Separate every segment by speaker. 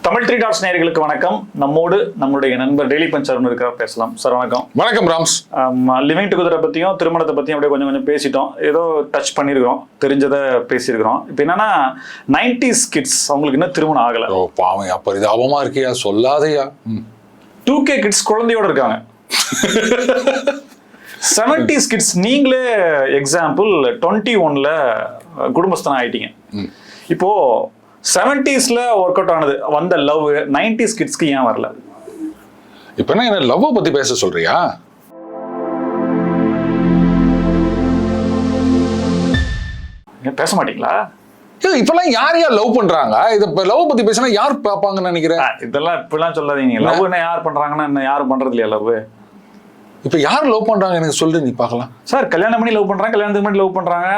Speaker 1: Tamil 3 dots நேயர்களுக்கு வணக்கம். நம்மோடு நம்மளுடைய நண்பர் டெய்லி பஞ்சர் இருக்கிற பேசலாம். சார் வணக்கம்.
Speaker 2: வணக்கம் ராம்ஸ்.
Speaker 1: லிவிங் டுகெதரை பத்தியும் திருமணத்தை பத்தியும் அப்படியே கொஞ்சம் பேசிட்டோம். ஏதோ டச் பண்ணியிருக்கிறோம், தெரிஞ்சதை பேசியிருக்கிறோம். இப்போ என்னன்னா 90s கிட்ஸ் அவங்களுக்கு இன்னும் திருமணம் ஆகலை.
Speaker 2: ஓ பாவம், அப்ப இது அவமா இருக்கியா, சொல்லாதையா.
Speaker 1: 2K கிட்ஸ் குழந்தையோட இருக்காங்க. 70s கிட்ஸ் நீங்களே எக்ஸாம்பிள் 21ல குடும்பஸ்தனம் ஆயிட்டீங்க. இப்போ 70ஸ்ல ஒர்க் அவுட் ஆனது வந்த லவ் 90s கிட்ஸ்க்கு ஏன் வரல?
Speaker 2: இப்ப என்ன லவ் பத்தி பேச சொல்றியா?
Speaker 1: பேச மாட்டீங்களா?
Speaker 2: இப்பெல்லாம் யார் லவ் பண்றாங்க? இத லவ் பத்தி பேசினா யார் பாப்பாங்கன்னு நினைக்கிறேன்.
Speaker 1: இதெல்லாம் இப்பெல்லாம் சொல்லாதீங்க. லவ்னா யார் பண்றாங்கன்னா என்ன, யாரும் பண்றது இல்லையா லவ்?
Speaker 2: இப்ப யார் லவ் பண்றாங்க எனக்கு சொல்லு, நீ பார்க்கலாம்.
Speaker 1: சார் கல்யாணம் பண்ணி லவ் பண்றாங்க, கல்யாணத்துக்கு முன்னாடி லவ் பண்றாங்க,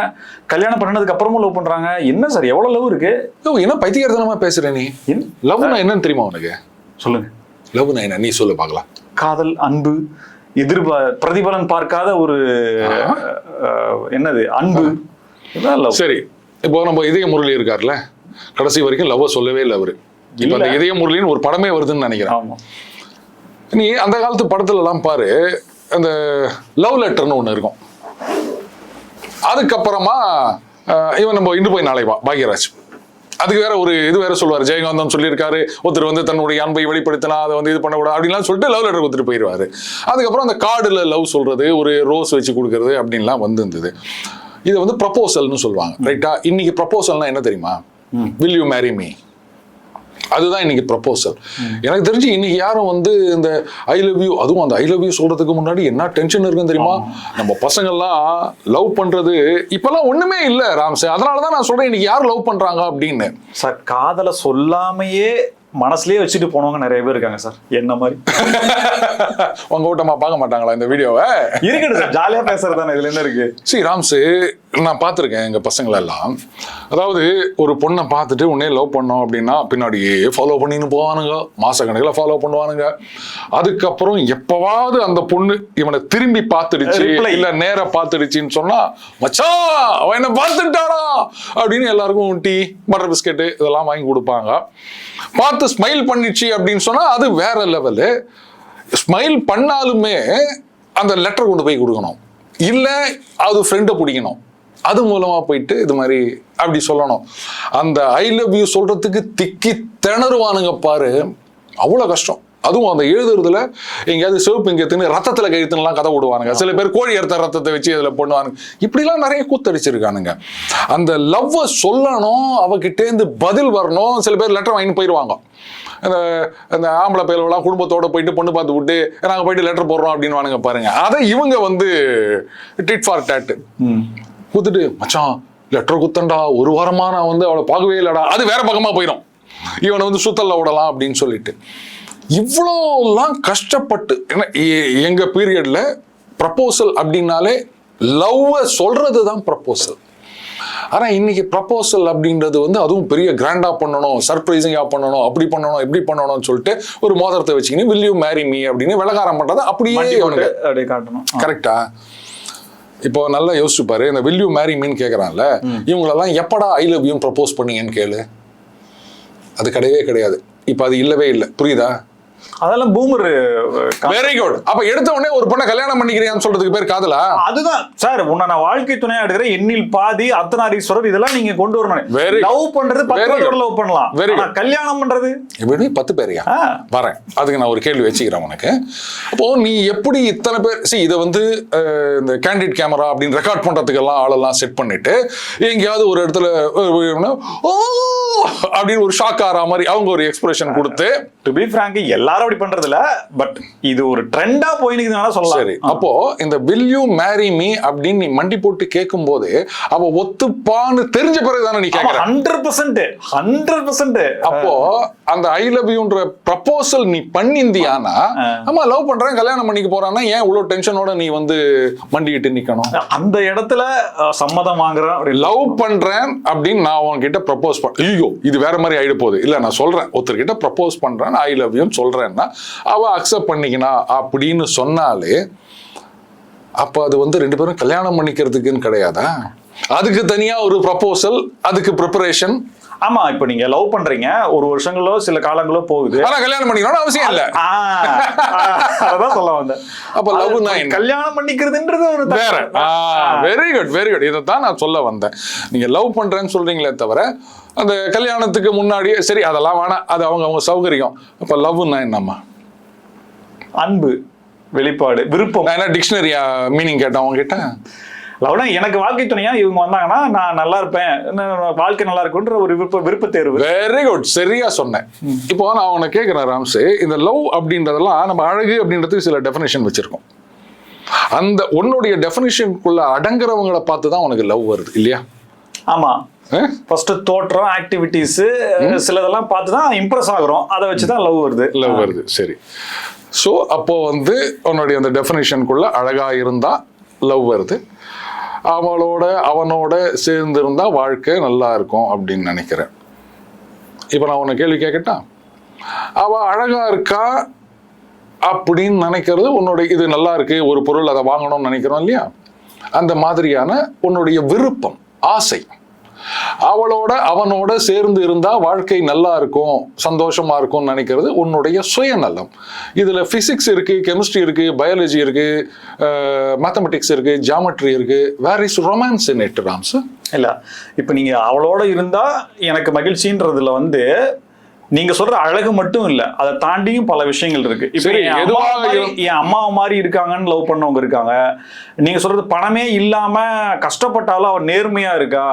Speaker 1: கல்யாணம் பண்ணதுக்கு அப்புறமும் லவ் பண்றாங்க. என்ன சார் எவ்வளவு லவ் இருக்கு?
Speaker 2: என்ன பைத்தியக்காரத்தனமா பேசுற நீ? லவ்னா என்னன்னு தெரியுமா உனக்கு? சொல்லுங்க. லவ்னா என்ன நீ சொல்லு பார்க்கலாம்.
Speaker 1: காதல், அன்பு, பிரதிபலன் பார்க்காத ஒரு என்னது அன்பு.
Speaker 2: சரி, இப்போ நம்ம இதய முரளி இருக்காருல்ல, கடைசி வரைக்கும் லவ் சொல்லவே இல்லை அவரு. இப்ப அந்த இதய முரளின்னு ஒரு படமே வருதுன்னு நினைக்கிறேன். நீ அந்த காலத்து படத்துல எல்லாம் பாரு, அந்த லவ் லெட்டர்னு ஒண்ணு இருக்கும். அதுக்கப்புறமா இவன் நம்ம இன்று போய் நாளை பாக்யராஜ், அதுக்கு வேற ஒரு இது வேற சொல்லுவாரு. ஜெயகாந்தன் சொல்லியிருக்காரு, ஒருத்தர் வந்து தன்னுடைய அன்பை வெளிப்படுத்தினா அதை வந்து இது பண்ணக்கூடாது அப்படின்லாம் சொல்லிட்டு லவ் லெட்டர் கொடுத்துட்டு போயிடுவாரு. அதுக்கப்புறம் அந்த கார்டுல லவ் சொல்றது, ஒரு ரோஸ் வச்சு கொடுக்கறது அப்படின்லாம் இருந்தது. இதை வந்து ப்ரப்போசல்னு சொல்லுவாங்க, ரைட்டா? இன்னைக்கு ப்ரப்போசல்னா என்ன தெரியுமா? வில் யூ மேரி மீ, அதுதான் இன்னைக்கு ப்ரப்போசல். எனக்கு தெரிஞ்சு இன்னைக்கு யாரும் வந்து இந்த ஐ லவ் யூ, அதுவும் அந்த ஐ லவ் யூ சொல்றதுக்கு முன்னாடி என்ன டென்ஷன் இருக்குன்னு தெரியுமா? நம்ம பசங்கள்லாம் லவ் பண்றது இப்பெல்லாம் ஒண்ணுமே இல்லை ராம்சே. அதனாலதான் நான் சொல்றேன், இன்னைக்கு யார் லவ் பண்றாங்க அப்படின்னு.
Speaker 1: சார் காதலை சொல்லாமையே மனசுலயே வச்சுட்டு போனவங்க நிறைய பேர் இருக்காங்க சார், என்ன மாதிரி.
Speaker 2: உங்க கூட்டமா பார்க்க மாட்டாங்களா இந்த வீடியோவை?
Speaker 1: இருக்கட்டும் சார், ஜாலியா பேசுறதானே, இதுல என்ன இருக்கு?
Speaker 2: சரி ராம்சு, நான் பார்த்துருக்கேன் எங்க பசங்களெல்லாம். அதாவது ஒரு பொண்ணை பார்த்துட்டு உன்னே லவ் பண்ணோம் அப்படின்னா பின்னாடியே ஃபாலோ பண்ணின்னு போவானுங்க, மாசக்கணக்கில் ஃபாலோ பண்ணுவானுங்க. அதுக்கப்புறம் எப்பவாவது அந்த பொண்ணு இவனை திரும்பி பார்த்துடுச்சு இல்ல நேர பார்த்துடுச்சின்னு சொன்னா, மச்சான் அவன் என்ன பார்த்துட்டானா அப்படின்னு எல்லாருக்கும் டீ, பட்டர் பிஸ்கெட்டு இதெல்லாம் வாங்கி கொடுப்பாங்க. பார்த்து ஸ்மைல் பண்ணிச்சு அப்படின்னு சொன்னா அது வேற லெவலு. ஸ்மைல் பண்ணாலுமே அந்த லெட்டர் கொண்டு போய் கொடுக்கணும், இல்ல அது ஃப்ரெண்டை பிடிக்கணும், அது மூலமா போயிட்டு இது மாதிரி அப்படி சொல்லணும். அந்த ஐ லவ் யூ சொல்றதுக்கு திக்கி திணறுவானுங்க பாரு, அவ்வளவு கஷ்டம். அதுவும் அந்த எழுதுறதுல எங்கேயாவது சிவப்பு இங்க தின்னு ரத்தத்துல கழுத்துலாம் கதை விடுவானுங்க. சில பேர் கோழி எடுத்த ரத்தத்தை வச்சு இதுல பண்ணுவானுங்க. இப்படிலாம் நிறைய கூத்தடிச்சிருக்கானுங்க. அந்த லவ்வை சொல்லணும், அவகிட்டேருந்து பதில் வரணும். சில பேர் லெட்டர் வாங்கிட்டு போயிடுவாங்க. அந்த ஆம்பளை பயிலெல்லாம் குடும்பத்தோட போயிட்டு பொண்ணு பார்த்து விட்டு நாங்கள் போயிட்டு லெட்டர் போடுறோம் அப்படின்னு வானுங்க பாருங்க. அதை இவங்க வந்து டிட் ஃபார் டேட் குத்துட்டு, மச்சான் லெட்டர் குத்தண்டா, ஒரு வாரமா நான் வந்து அவளை பார்க்கவே இல்லடா, அது வேற பக்கமா போயிடும், இவனை வந்து சுத்தல்ல விடலாம் அப்படின்னு சொல்லிட்டு இவ்வளோலாம் கஷ்டப்பட்டு. ஏன்னா எங்க பீரியட்ல ப்ரப்போசல் அப்படின்னாலே லவ்வை சொல்றது தான் ப்ரப்போசல். ஆனா இன்னைக்கு ப்ரப்போசல் அப்படின்றது வந்து அதுவும் பெரிய கிராண்டா பண்ணணும், சர்ப்ரைசிங்கா பண்ணணும், அப்படி பண்ணணும் இப்படி பண்ணணும்னு சொல்லிட்டு ஒரு மோதிரத்தை வச்சுக்கின்னு வில் யூ மேரி மீ அப்படின்னு விளக்காரம் பண்றது அப்படியே காட்டணும். கரெக்டா? இப்போ நல்லா யோசிச்சு பாரு, இந்த வில் யூ மேரி மீன்னு கேட்கறான்ல, இவங்களெல்லாம் எப்படா ஐ லவ் யூ ப்ரப்போஸ் பண்ணீங்கன்னு கேளு, அது கிடையவே கிடையாது. இப்போ அது இல்லவே இல்லை, புரியுதா?
Speaker 1: அதெல்லாம் பூமர்.
Speaker 2: Very good. அப்ப எடுத்த உடனே ஒரு பொண்ணை கல்யாணம் பண்ணிக்கிறேன்னு சொல்றதுக்கு பேர் காதலா?
Speaker 1: அதுதான் சார், உன்னை நான் வாழ்க்கை துணையா எடுக்கிறேன், எண்ணில் பாதி, அர்த்தநாரீஸ்வரர், இதெல்லாம் நீங்க கொண்டு வரணும். லவ் பண்றது 10 பேரோட லவ் பண்ணலாம், கல்யாணம் பண்றது
Speaker 2: எப்படி 10 பேரையா? வரேன், அதுக்கு நான் ஒரு கேள்வி வச்சுக்கிறேன் உனக்கு. அப்போ நீ எப்படி இத்தனை பேர் இதை வந்து இந்த கேண்டிட் கேமரா அப்படின்னு ரெக்கார்ட் பண்றதுக்கு எல்லாம் ஆளெல்லாம் செட் பண்ணிட்டு எங்கேயாவது ஒரு இடத்துல அப்படின்னு ஒரு ஷாக் ஆற மாதிரி அவங்க ஒரு எக்ஸ்பிரஷன் கொடுத்து,
Speaker 1: டு பி ஃபிராங்க் எல்லாரும் அப்படி பண்றது இல்ல, பட் இது ஒரு ட்ரெண்டா போயினுக்குதுனால சொல்லலாம். சரி,
Speaker 2: அப்போ இந்த வில் யூ மேரி மீ அப்படின்னு நீ மண்டி போட்டு கேட்கும் போது அவ ஒத்துப்பான்னு தெரிஞ்ச பிறகுதானே நீ கேட்கற.
Speaker 1: 100%.
Speaker 2: அப்போ அந்த ஐ லவ் யூன்ற ப்ரப்போசல் நீ பண்ணிந்தியானா, ஆமா லவ் பண்றேன் கல்யாணம் பண்ணிக்க போறான்னா ஏன் இவ்வளவு டென்ஷனோட நீ வந்து மண்டிக்கிட்டு நிக்கணும்?
Speaker 1: அந்த இடத்துல சம்மதம் வாங்குறேன்,
Speaker 2: லவ் பண்றேன் அப்படின்னு நான் உன்கிட்ட ப்ரப்போஸ் ஐயோ இது வேற மாதிரி ஆயிட போகுது, இல்ல நான் சொல்றேன் ஒருத்தர்கிட்ட ப்ரப்போஸ் பண்றேன் ஐ லவ் யூன்னு சொல்றேன்னா அவ அக்செப்ட் பண்ணிக்கினா அப்படின்னு சொன்னாலே அப்ப அது வந்து 2 பேரும் கல்யாணம் பண்ணிக்கிறதுக்குன்னு கிடையாதா? அதுக்கு தனியா ஒரு ப்ரப்போசல், அதுக்கு ப்ரிப்பரேஷன்.
Speaker 1: ஆமா, இப்ப நீங்க லவ் பண்றீங்க, ஒரு வருஷங்களோ சில காலங்களோ போகுது,
Speaker 2: ஆனா கல்யாணம் பண்ணிக்கணும்னு அவசியம் இல்ல.
Speaker 1: அதான் சொல்ல வந்தேன்.
Speaker 2: அப்ப லவ்னா என்ன?
Speaker 1: கல்யாணம் பண்ணிக்கிறதுன்றது ஒரு
Speaker 2: வேற. Very good, very good. இதைத்தான் நான் சொல்ல வந்தேன். நீங்க லவ் பண்றேன்னு சொல்றீங்களே தவிர அந்த கல்யாணத்துக்கு முன்னாடியே சரி அதெல்லாம் வேணாம், அது அவங்க சௌகரியம். அப்ப லவ்னா என்னம்மா?
Speaker 1: அன்பு, வெளிப்பாடு, விருப்பம்.
Speaker 2: நான் என்ன டிக்ஷனரியா மீனிங் கேட்டேன் அவங்க கிட்ட?
Speaker 1: லவ்னா எனக்கு வாழ்க்கை துணையா இவங்க வந்தாங்கன்னா நான் நல்லா இருப்பேன், வாழ்க்கை நல்லா இருக்குன்ற ஒரு விருப்ப தேர்வு.
Speaker 2: வெரி குட், சரியா சொன்னேன். இப்போ நான் உன்னை கேட்கிறேன் ராம்ஸ், இந்த லவ் அப்படின்றதெல்லாம் நம்ம அழகு அப்படின்றதுக்கு சில டெஃபினேஷன் வச்சிருக்கோம். அந்த உன்னுடைய டெஃபினேஷனுக்குள்ள அடங்குறவங்களை பார்த்து தான் உனக்கு லவ் வருது இல்லையா?
Speaker 1: ஆமா, ஃபர்ஸ்ட் தோற்றம், ஆக்டிவிட்டிஸ் சிலதெல்லாம் பார்த்து தான் இம்ப்ரெஸ் ஆகுறோம், அதை வச்சு தான் லவ் வருது. சரி,
Speaker 2: ஸோ அப்போ உன்னுடைய அந்த டெஃபினேஷனுக்குள்ள அழகா இருந்தா லவ் வருது, அவனோட சேர்ந்து இருந்தா வாழ்க்கை நல்லா இருக்கும் அப்படின்னு நினைக்கிறேன். இப்ப நான் உன்னை கேள்வி கேட்கட்டா? அவ அழகா இருக்கா அப்படின்னு நினைக்கிறது உன்னுடைய, இது நல்லா இருக்கு ஒரு பொருள் அதை வாங்கணும்னு நினைக்கிறோம் இல்லையா, அந்த மாதிரியான உன்னுடைய விருப்பம், ஆசை. அவனோட சேர்ந்து இருந்தா வாழ்க்கை நல்லா இருக்கும், சந்தோஷமா இருக்கும்னு நினைக்கிறது உன்னுடைய சுயநலம். இதுல பிசிக்ஸ் இருக்கு, கெமிஸ்ட்ரி இருக்கு, பயாலஜி இருக்கு, மேத்தமெட்டிக்ஸ் இருக்கு, ஜியாமெட்ரி இருக்கு. Where is romance in it rams? இல்ல,
Speaker 1: இப்ப நீங்க அவளோட இருந்தா எனக்கு மகிழ்ச்சின்றதுல நீங்க சொல்ற அழகு மட்டும் இல்ல, அதை தாண்டியும் பல விஷயங்கள் இருக்கு. இப்ப என் அம்மாவை மாதிரி இருக்காங்கன்னு லவ் பண்ணவங்க இருக்காங்க. நீங்க சொல்றது பணமே இல்லாம கஷ்டப்பட்டாலும் அவர் நேர்மையா இருக்கா,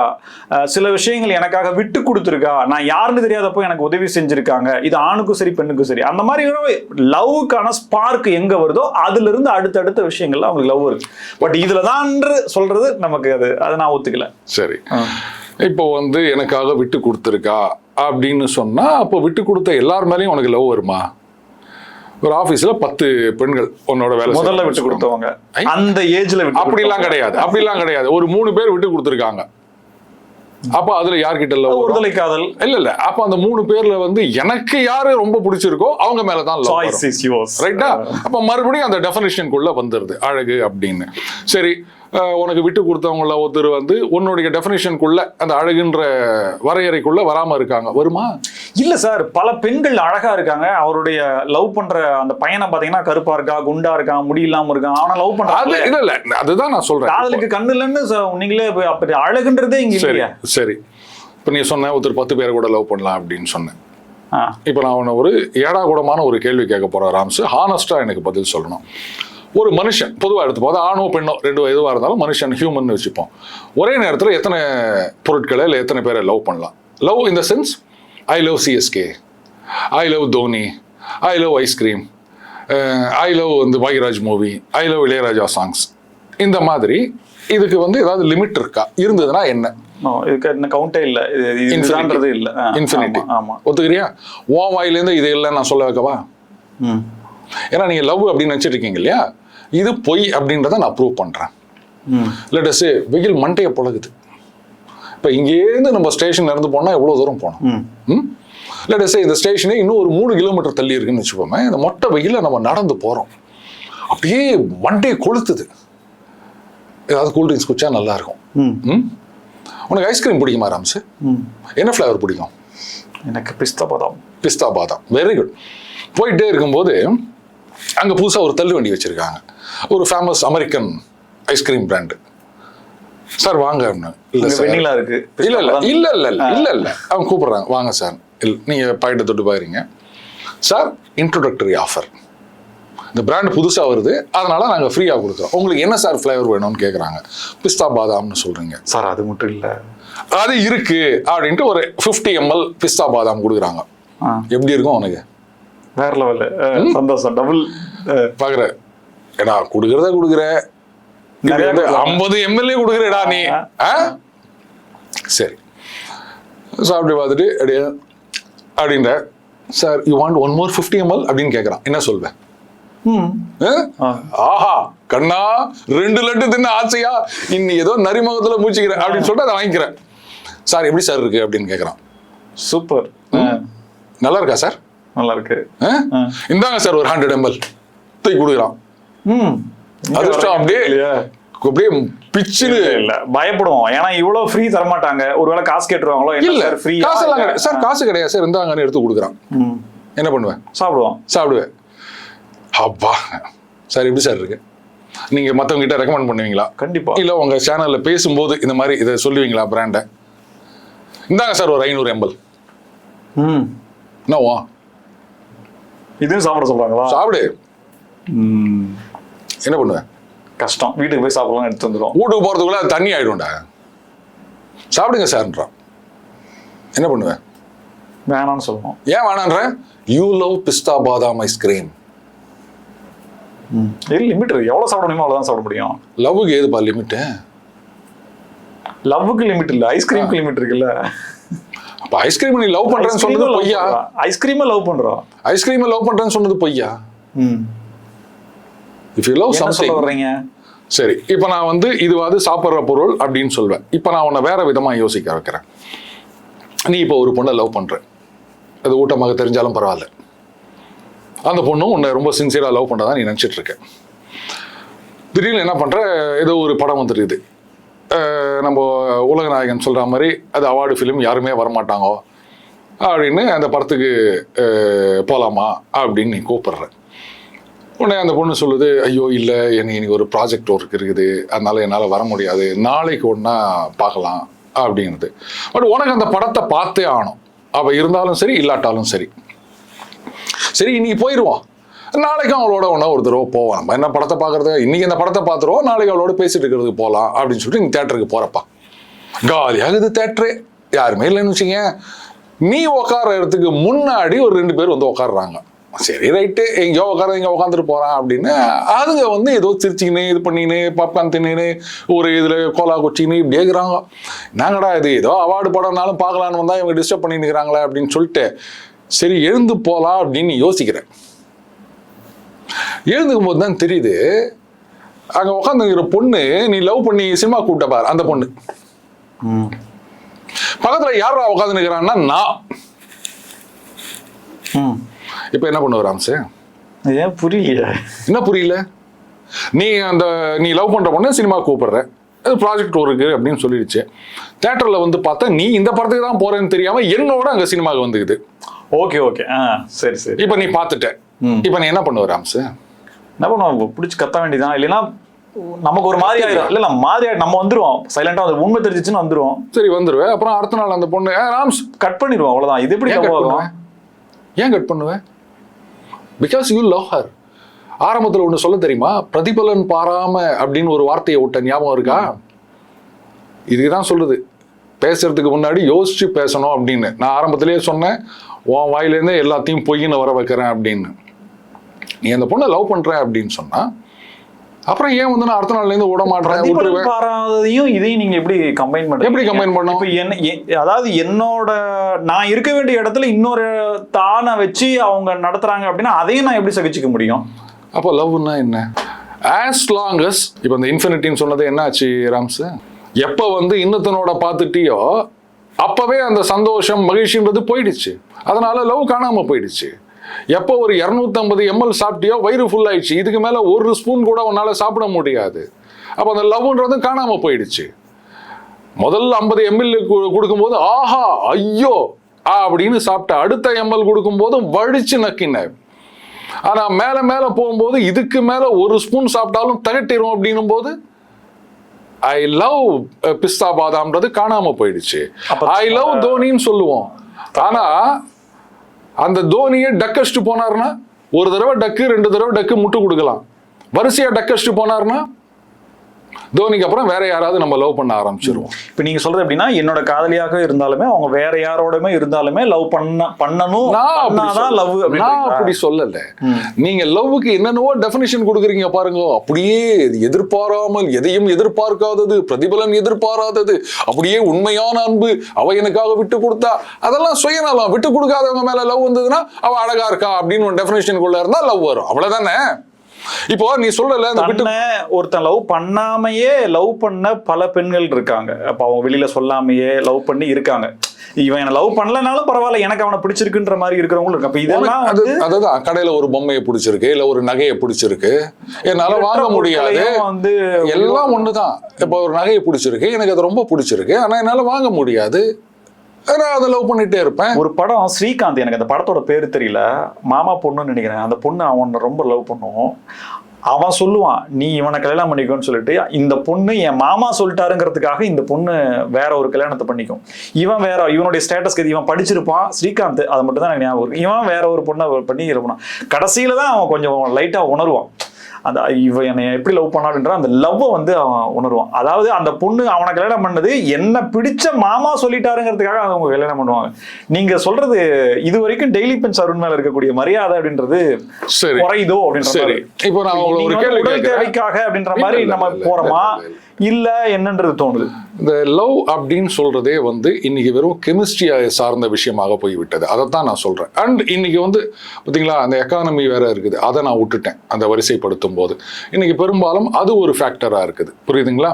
Speaker 1: சில விஷயங்கள் எனக்காக விட்டு கொடுத்துருக்கா, நான் யாருன்னு தெரியாதப்போ எனக்கு உதவி செஞ்சிருக்காங்க. இது ஆணுக்கும் சரி பெண்ணுக்கும் சரி. அந்த மாதிரி லவ்வுக்கான ஸ்பார்க் எங்க வருதோ அதுல இருந்து அடுத்தடுத்த விஷயங்கள்ல அவங்களுக்கு லவ் இருக்கு. பட் இதுலதான் சொல்றது நமக்கு அதை நான் ஒத்துக்கல.
Speaker 2: சரி, இப்போ எனக்காக விட்டு கொடுத்துருக்கா அப்படின்னு சொன்னா அப்போ விட்டு கொடுத்த எல்லார் மேலேயும் உனக்கு லவ் வருமா? ஒரு ஆபீஸ்ல 10 பெண்கள் உன்னோட வேலை
Speaker 1: முதல்ல விட்டு கொடுத்தவங்க அந்த ஏஜ்ல
Speaker 2: அப்படிலாம் கிடையாது. ஒரு 3 பேர் விட்டு கொடுத்துருக்காங்க. அப்ப அதுல யார்கிட்ட லவ்?
Speaker 1: ஒருதலை காதல்
Speaker 2: இல்ல. அப்ப அந்த 3 பேர்ல எனக்கு யாரு ரொம்ப பிடிச்சிருக்கோ அவங்க மேலதான் லவ், ரைட்டா? அப்ப மறுபடியும் அந்த டெஃபினிஷனுக்குள்ள வந்துருது அழகு அப்படின்னு. சரி, உனக்கு விட்டு கொடுத்தவங்கள ஒருத்தர் உன்னுடைய டெஃபினிஷனுக்குள்ள அந்த அழகுன்ற வரையறைக்குள்ள வராம இருக்காங்க, வருமா?
Speaker 1: இல்ல சார், பல பெண்கள் அழகா இருக்காங்க. அவருடைய லவ் பண்ற அந்த பையனை பாத்தீங்கன்னா கருப்பா இருக்கா, குண்டா இருக்கா, முடி இல்லாம இருக்கான், அவனை லவ் பண்றாங்க.
Speaker 2: இல்ல அதுதான் நான் சொல்றேன்.
Speaker 1: காதலுக்கு கண்ணு இல்லைன்னு நீங்களே அப்படி அழகுன்றதே இங்க இல்லையா?
Speaker 2: சரி, இப்ப நீ சொன்ன ஒருத்தர் 10 பேரை கூட லவ் பண்ணலாம் அப்படின்னு சொன்னேன். இப்ப நான் உன்னை ஒரு ஏடாகூடமான ஒரு கேள்வி கேட்க போறேன் ராம்ஸ். ஹானஸ்டா எனக்கு பதில் சொல்லணும். ஒரு மனுஷன் பொதுவாக எடுத்துப்போம், ஆணோ பெண்ணோ 2 எதுவாக இருந்தாலும் மனுஷன் ஹியூமன் வச்சுப்போம். ஒரே நேரத்தில் எத்தனை பொருட்களை இல்லை எத்தனை பேரை லவ் பண்ணலாம்? Love in the sense, I love CSK, I love Dhoni, I love ice cream, I love Bhagyaraj movie, I love Ilaiyaraaja songs. இந்த மாதிரி இதுக்கு ஏதாவது லிமிட் இருக்கா? இருந்ததுன்னா என்ன?
Speaker 1: இதுக்கு கவுண்டே இல்லை,
Speaker 2: இன்ஃபினிட்டி இல்லை. இன்ஃபினிட்டி. ஆமாம், ஒத்துக்கிறியா? உன் வாயிலேருந்து இது இல்லைன்னு நான் சொல்ல வைக்கவா? ஏன்னா நீங்க லவ் அப்படின்னு நினைச்சிட்டு இருக்கீங்க இல்லையா, இது பொய் அப்படின்றத நான் ப்ரூவ் பண்றேன். லெட் அஸ் சே வெயில் மண்டையை பொழகுது. இப்ப இங்கேருந்து நம்ம ஸ்டேஷன்ல இருந்து போனா எவ்வளவு தூரம் போனோம்? லெட் அஸ் சே இந்த ஸ்டேஷனே இன்னும் ஒரு 3 கிலோமீட்டர் தள்ளி இருக்குன்னு வச்சுப்போமே. இந்த மொட்டை வெயில நம்ம நடந்து போறோம், அப்படியே மண்டையை கொளுத்துது. ஏதாவது கூல்ட்ரிங்க்ஸ் குடிச்சா நல்லா இருக்கும். உனக்கு ஐஸ்கிரீம் பிடிக்குமா ராம்ஸ்? என்ன ஃபிளேவர் பிடிக்கும்?
Speaker 1: எனக்கு பிஸ்தா பாதாம்.
Speaker 2: Very good. போயிட்டே இருக்கும்போது அங்க புதுசா ஒரு தள்ளு வண்டி வச்சிருக்காங்க, ஒரு famous American ice cream brand. Sir வாங்க. இல்ல அவங்க கூப்பிடுறாங்க, வாங்க சார். நீங்க பாக்கெட்டை தொட்டு பாக்குறீங்க. சார், இன்ட்ரோடக்டரி ஆஃபர், இந்த பிராண்ட் புதுசா வருது, அதனால நாங்க ஃப்ரீயா கொடுக்குறோம். உங்களுக்கு என்ன சார் ஃபிளேவர் வேணும்னு கேக்குறாங்க. பிஸ்தா பாதாம்னு சொல்றீங்க.
Speaker 1: சார் அது மட்டும் இல்ல,
Speaker 2: அது இருக்கு அப்படின்ட்டு ஒரு 50 ml பிஸ்தா பாதாம் கொடுக்குறாங்க. எப்படி இருக்கும் உனக்கு?
Speaker 1: வேற லெவல் சந்தோஷம், டபுள்
Speaker 2: பாக்குற. ஏடா கொடுக்கறத கொடுக்குற, 50 ml கொடுக்குறடா நீ. சரி, சாப்பிட்டு பார்த்துட்டு அப்படின்ற sir you want 1 more 50 ml அப்படின்னு கேட்கறான். என்ன சொல்வேன்? ஆஹா கண்ணா, 2 லட்டு தின்ன ஆசையா, இன்னி ஏதோ நரிமுகத்துல மூச்சுக்கிறேன் அப்படின்னு சொல்லிட்டு அதை வாங்கிக்கிறேன். சார் எப்படி சார் இருக்கு அப்படின்னு கேட்கறான்.
Speaker 1: சூப்பர்,
Speaker 2: நல்லா இருக்கா சார்?
Speaker 1: நல்லா இருக்கு.
Speaker 2: இந்தாங்க சார் ஒரு 100 ml தூக்கி கொடுக்குறான். அதிர்ஷ்டம் அப்படியே பிச்சுன்னு
Speaker 1: இல்ல பயப்படுவோம். ஏன்னா இவ்வளவு ஃப்ரீ தர மாட்டாங்க. ஒருவேளை காசு கேட்டுருவாங்களோ.
Speaker 2: இல்ல
Speaker 1: ஃப்ரீ
Speaker 2: காசு எல்லாம் கிடையாது சார், காசு கிடையாது சார், இருந்தாங்கன்னு எடுத்து கொடுக்குறான். என்ன பண்ணுவேன்? சாப்பிடுவேன். அப்பா சார் எப்படி சார் இருக்கு? நீங்க மத்தவங்க கிட்ட ரெக்கமெண்ட் பண்ணுவீங்களா?
Speaker 1: கண்டிப்பா.
Speaker 2: இல்ல உங்க சேனல்ல பேசும்போது இந்த மாதிரி இதை சொல்லுவீங்களா பிராண்ட? இந்தாங்க சார் ஒரு 500 ml. என்னவா
Speaker 1: இதுவும் சாப்பிட சொல்றாங்களா?
Speaker 2: சாப்பிடு. என்ன பண்ணுவேன்?
Speaker 1: கஷ்டம். வீட்டுக்கு போய் சாப்பிடலாம் எடுத்து வந்துடும்.
Speaker 2: வீட்டுக்கு போறதுக்குள்ள அது தண்ணி ஆயிடும்டா. சாப்பிடுங்க சார்ன்றான். என்ன பண்ணுவேன்?
Speaker 1: வேணாம்னு சொல்லுவோம்.
Speaker 2: ஏன் வேணான்ற? யூ லவ் பிஸ்தா பாதாம் ஐஸ்கிரீம்.
Speaker 1: லிமிட் இருக்கு. எவ்வளவு சாப்பிட முடியுமோ அவ்வளவுதான் சாப்பிட முடியும்.
Speaker 2: லவ்வுக்கு ஏதுப்பா லிமிட்?
Speaker 1: லவ்வுக்கு லிமிட் இல்ல, ஐஸ்கிரீமுக்கு லிமிட் இருக்குல்ல.
Speaker 2: அப்ப ஐஸ்கிரீம் நீ லவ் பண்றேன்னு சொன்னது பொய்யா?
Speaker 1: ஐஸ்கிரீமை லவ் பண்றோம்.
Speaker 2: ஐஸ்கிரீமை லவ் பண்றேன்னு சொன்னது பொய்யா? இஃப் யூ லவ் சம்திங்
Speaker 1: வர்றீங்க.
Speaker 2: சரி, இப்ப நான் வந்து இதுவாது சாப்பிட்ற பொருள் அப்படின்னு சொல்வேன். இப்ப நான் உன்னை வேற விதமா யோசிக்க வைக்கிறேன். நீ இப்போ ஒரு பொண்ணை லவ் பண்ற, அது ஊட்டமாக தெரிஞ்சாலும் பரவாயில்ல. அந்த பொண்ணும் உன்னை ரொம்ப சின்சியரா லவ் பண்றதா நீ நினைச்சிட்டு இருக்க. திடீர்னு என்ன பண்ற, ஏதோ ஒரு படம் வந்துருக்குது, நம்ம உலகநாயகன் சொல்ற மாதிரி அது அவார்டு ஃபிலிம், யாருமே வரமாட்டாங்க அப்படின்னு அந்த படத்துக்கு போலாமா அப்படின்னு நீ கூப்பிடுற. உடனே அந்த பொண்ணு சொல்லுது, ஐயோ இல்லை எனக்கு இன்னைக்கு ஒரு ப்ராஜெக்ட் ஒர்க் இருக்குது, அதனால என்னால் வர முடியாது, நாளைக்கு ஒன்றா பார்க்கலாம் அப்படிங்கிறது. பட் உனக்கு அந்த படத்தை பார்த்தே ஆகணும். அவள் இருந்தாலும் சரி இல்லாட்டாலும் சரி. சரி இன்னைக்கு போயிடுவான், நாளைக்கும் அவளோட ஒன்றா ஒரு தடவை போவான். நம்ம என்ன படத்தை பார்க்கறது, இன்னைக்கு இந்த படத்தை பார்த்துருவோம், நாளைக்கு அவளோட பேசிட்டு இருக்கிறதுக்கு போகலாம் அப்படின்னு சொல்லிட்டு நீ தேட்டருக்கு போகிறப்பா. காலியாகுது தேட்டரு, யாருமே இல்லைன்னு வச்சுங்க. நீ உட்கார இடத்துக்கு முன்னாடி ஒரு 2 பேர் வந்து உட்காடுறாங்க. சரி ரைட்டு, எங்கேயோ இங்கே உட்காந்துட்டு போகிறான் அப்படின்னு அதுங்க வந்து ஏதோ சிரிச்சிக்கின்னு இது பண்ணின்னு பாப்கார்ன் தின்னு ஒரு இதில் கோலா கொச்சின்னு இப்படி கேட்குறாங்க. நாங்கடா இது ஏதோ அவார்டு படம்னாலும் பார்க்கலான்னு வந்தால் இவங்க டிஸ்டர்ப் பண்ணிக்கிறாங்களே அப்படின்னு சொல்லிட்டு சரி எழுந்து போகலாம் அப்படின்னு யோசிக்கிறேன். எழுந்துக்கும் போது தான் தெரியுது, அங்கே உட்காந்துங்கிற பொண்ணு நீ லவ் பண்ணி சினிமா கூப்பிட்ட பாரு, அந்த பொண்ணு பக்கத்தில் யாரா உட்காந்து நிற்கிறான்னா நான். இப்ப என்ன பண்ணுவ ராம்ஸ்?
Speaker 1: ஏன் புரியல?
Speaker 2: என்ன புரியல? நீ லவ் பண்ற பொண்ணு சினிமா கூப்பிடுற, அது ப்ராஜெக்ட் இருக்கு அப்படின்னு சொல்லிடுச்சு. தேட்டர்ல வந்து பார்த்தா நீ இந்த படத்துக்கு தான் போறேன்னு தெரியாம என்னோட அங்க சினிமாவுக்கு வந்துக்குது.
Speaker 1: ஓகே ஓகே, சரி சரி.
Speaker 2: இப்ப நீ பார்த்துட்ட, இப்ப நீ என்ன பண்ணுவ ராம்ஸ்?
Speaker 1: என்ன பண்ணுவோம்? பிடிச்சி கத்த வேண்டியதான். இல்லைன்னா நமக்கு ஒரு மாதிரி ஆயிடும். இல்ல மாதிரி நம்ம வந்துருவோம், சைலண்டா வந்து உண்மை தெரிஞ்சிச்சுன்னு வந்துருவோம்.
Speaker 2: சரி வந்துருவேன். அப்புறம் அடுத்த நாள் அந்த பொண்ணு ராம்ஸ்
Speaker 1: கட் பண்ணிடுவோம், அவ்வளவுதான். இது எப்படி
Speaker 2: ஏன் கட் பண்ணுவேன்? Because you love her. ஆரம்பத்தில் ஒன்று சொல்ல தெரியுமா, பிரதிபலன் பாராம அப்படின்னு ஒரு வார்த்தையை விட்ட ஞாபகம் இருக்கா? இதுதான் சொல்லுது, பேசுறதுக்கு முன்னாடி யோசிச்சு பேசணும் அப்படின்னு. நான் ஆரம்பத்திலேயே சொன்னேன், உன் வாயிலேருந்தே எல்லாத்தையும் பொய்ன்னு வர வைக்கிறேன் அப்படின்னு. நீ அந்த பொண்ணை லவ் பண்ற அப்படின்னு சொன்னா அப்புறம் ஏன் வந்து நான் அடுத்த நாள்ல இருந்து விட மாட்டேன்
Speaker 1: பாராதையும் இதையும் நீங்க எப்படி கம்பைன் பண்றீங்க?
Speaker 2: எப்படி கம்பைன் பண்ணோம்?
Speaker 1: அதாவது என்னோட நான் இருக்க வேண்டிய இடத்துல இன்னொரு தானை வச்சு அவங்க நடத்துறாங்க அப்படின்னா அதையும் நான் எப்படி சகிச்சுக்க முடியும்?
Speaker 2: அப்போ லவ்னா என்ன? as long as இப்போ இந்த இன்ஃபினிட்டின்னு சொன்னது என்ன ஆச்சு ராம்ஸ்? எப்போ வந்து இன்னொருத்தனோட பார்த்துட்டியோ அப்பவே அந்த சந்தோஷம் மகிழ்ச்சின்றது போயிடுச்சு. அதனால லவ் காணாம போயிடுச்சு. எப்போ ஒரு 250 ml சாப்பிட்டியோ வயிறு ஃபுல் ஆயிடுச்சு, இதுக்கு மேல ஒரு ஸ்பூன் கூட உன்னால சாப்பிட முடியாது. அப்போ அந்த லவ்ன்றது காணாம போயிடுச்சு. முதல்ல 50 ml கொடுக்கும்போது ஆஹா ஐயோ அப்படின்னு சாப்பிட்ட, அடுத்த ml கொடுக்கும்போது வழிச்சு நக்கின. ஆனா மேல மேல போகும்போது இதுக்கு மேல ஒரு ஸ்பூன் சாப்பிட்டாலும் தகட்டிடும் அப்படின்னும் போது ஐ லவ் பிஸ்தா பாதாம்ன்றது காணாம போயிடுச்சு. ஐ லவ் தோனின்னு சொல்லுவோம். ஆனா அந்த தோனியை டக்கஸ்ட் போனார்னா ஒரு தடவை டக்கு 2 தடவை டக்கு முட்டு கொடுக்கலாம். வரிசையா டக்கஸ்ட் போனார்னா தோனிக்கு அப்புறம் வேற யாராவது நம்ம லவ் பண்ண ஆரம்பிச்சிருவோம்.
Speaker 1: இப்ப நீங்க சொல்றது எப்படின்னா, என்னோட காதலியாக இருந்தாலுமே அவங்க வேற யாரோடமே இருந்தாலுமே லவ் பண்ணணும்.
Speaker 2: நான் அப்படி சொல்லல. நீங்க லவ்வுக்கு என்னென்னவோ டெஃபினிஷன் கொடுக்குறீங்க பாருங்க. அப்படியே எதிர்பாராமல், எதையும் எதிர்பார்க்காதது, பிரதிபலன் எதிர்பாராதது, அப்படியே உண்மையான அன்பு, அவ எனக்காக விட்டு கொடுத்தா, அதெல்லாம் சுயநலம். விட்டு கொடுக்காதவங்க மேல லவ் வந்ததுன்னா அவ அழகா இருக்கா அப்படின்னு ஒரு டெஃபினிஷனுக்குள்ள இருந்தா லவ் வரும், அவ்வளவுதானே? இப்போ நீ சொல்லல அந்த விட்டு
Speaker 1: ஒருத்தன் லவ் பண்ணாமையே லவ் பண்ண பல பெண்கள் இருக்காங்க. அப்ப அவங்க வெளியில சொல்லாமையே லவ் பண்ணி இருக்காங்க. இவன் என்ன லவ் பண்ணலனாலும் பரவாயில்ல, எனக்கு அவனை பிடிச்சிருக்குன்ற மாதிரி இருக்கிறவங்களும் இருக்கு. அப்ப இதெல்லாம்
Speaker 2: அதுதான் கடையில ஒரு பொம்மையை பிடிச்சிருக்கு, இல்ல ஒரு நகையை பிடிச்சிருக்கு, என்னால வாங்க முடியாது,
Speaker 1: வந்து
Speaker 2: எல்லாம் ஒண்ணுதான். இப்ப ஒரு நகையை பிடிச்சிருக்கு, எனக்கு அது ரொம்ப பிடிச்சிருக்கு, ஆனா என்னால வாங்க முடியாது, நான் அதை லவ் பண்ணிட்டே இருப்பேன்.
Speaker 1: ஒரு படம் ஸ்ரீகாந்த், எனக்கு அந்த படத்தோட பேரு தெரியல, மாமா பொண்ணுன்னு நினைக்கிறேன். அந்த பொண்ணு அவனை ரொம்ப லவ் பண்ணும். அவன் சொல்லுவான், நீ இவனை கல்யாணம் பண்ணிக்கோன்னு சொல்லிட்டு, இந்த பொண்ணு என் மாமா சொல்லிட்டாருங்கிறதுக்காக இந்த பொண்ணு வேற ஒரு கல்யாணத்தை பண்ணிக்கும். இவன் வேற, இவனுடைய ஸ்டேட்டஸ்க்கு இவன் படிச்சிருப்பான் ஸ்ரீகாந்த், அதை மட்டும் தான் எனக்கு ஞாபகம் இருக்கு. இவன் வேற ஒரு பொண்ணை பண்ணி இருப்பான். கடைசியில தான் அவன் கொஞ்சம் லைட்டா உணர்வான், அந்த இவன் என்னை எப்படி லவ் பண்ணாடுன்ற அந்த லவ்வை வந்து அவன் உணர்வான். அதாவது அந்த பொண்ணு அவனை கல்யாணம் பண்ணது என்ன பிடிச்ச மாமா சொல்லிட்டாருங்கிறதுக்காக அவங்க கல்யாணம் பண்ணுவாங்க. நீங்க சொல்றது இது வரைக்கும் டெய்லி பென்ஸ் அருண் மேல இருக்கக்கூடிய மரியாதை அப்படின்றது குறையுதோ அப்படின்ற.
Speaker 2: இப்போ நான் ஒரு கேள்வி
Speaker 1: உடல் தேவைக்காக அப்படின்ற மாதிரி நம்ம போறோமா இல்ல என்னன்றது தோணுது.
Speaker 2: இந்த லவ் அப்படின்னு சொல்றதே வந்து இன்னைக்கு வெறும் கெமிஸ்ட்ரியா சார்ந்த விஷயமாக போய்விட்டது. அதைத்தான் நான் சொல்றேன். அண்ட் இன்னைக்கு வந்து பார்த்தீங்களா, அந்த எக்கானமி வேற இருக்குது, அதை நான் விட்டுட்டேன் அந்த வரிசைப்படுத்தும் போது. இன்னைக்கு பெரும்பாலும் அது ஒரு ஃபேக்டரா இருக்குது, புரியுதுங்களா?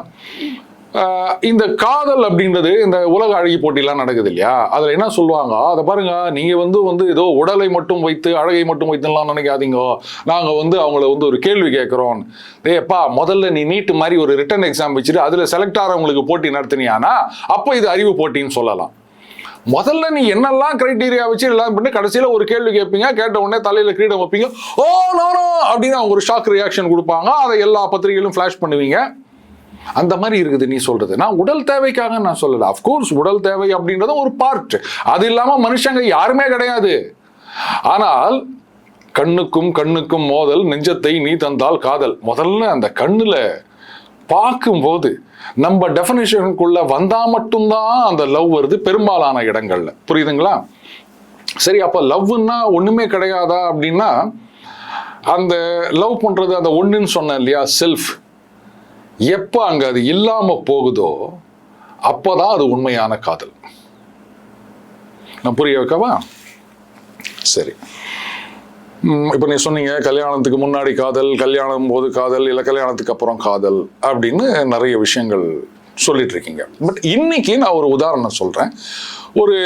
Speaker 2: இந்த காதல் அப்படின்றது இந்த உலக அழகி போட்டிலாம் நடக்குது இல்லையா, அதுல என்ன சொல்லுவாங்க, அதை பாருங்க, நீங்க வந்து ஏதோ உடலை மட்டும் வைத்து அழகை மட்டும் வைத்துலாம் நினைக்காதீங்க, நாங்க வந்து அவங்கள வந்து ஒரு கேள்வி கேட்கிறோம். ஏப்பா, முதல்ல நீ நீட் மாதிரி ஒரு ரிட்டன் எக்ஸாம் வச்சுட்டு அதுல செலக்ட் ஆகிறவங்களுக்கு போட்டி நடத்தினியானா அப்ப இது அறிவு போட்டின்னு சொல்லலாம். முதல்ல நீ என்னெல்லாம் கிரைட்டீரியா வச்சு எல்லாம் பண்ணி கடைசியில ஒரு கேள்வி கேட்பீங்க, கேட்ட உடனே தலையில கிரீடம் வைப்பீங்க, ஓ நானோ அப்படின்னு அவங்க ஒரு ஷாக் ரியாக்ஷன் கொடுப்பாங்க, அதை எல்லா பத்திரிகையிலும் ஃபிளாஷ் பண்ணுவீங்க. அந்த மாதிரி இருக்குது நீ சொல்றது. நான் உடல் தேவைக்காக நான் சொல்லல. அஃப்கோர்ஸ் உடல் தேவை அப்படின்றது ஒரு பார்ட், அது இல்லாம மனுஷங்க யாருமே கிடையாது. ஆனால் கண்ணுக்கும் கண்ணுக்கும் மோதல், நெஞ்சத்தை நீ தந்தால் காதல். முதல்ல அந்த கண்ணுல பார்க்கும்போது நம்ம டெஃபினிஷனுக்குள்ள வந்தா மட்டும்தான் அந்த லவ் வருது பெரும்பாலான இடங்கள்ல, புரியுதுங்களா? சரி, அப்ப லவ்னா ஒண்ணுமே கிடையாதா அப்படின்னா, அந்த லவ் பண்றது அந்த ஒண்ணுன்னு சொன்னேன் இல்லையா, செல்ஃப், எப்ப அங்க அது இல்லாம போகுதோ அப்பதான் அது உண்மையான காதல். நான் புரிய வைக்கவா? சரி, இப்ப நீ சொன்னீங்க கல்யாணத்துக்கு முன்னாடி காதல், கல்யாணம் போது காதல், இல்ல கல்யாணத்துக்கு அப்புறம் காதல் அப்படின்னு நிறைய விஷயங்கள் சொல்லிட்டு இருக்கீங்க. பட் இன்னைக்கு நான் ஒரு உதாரணம் சொல்றேன். ஒரு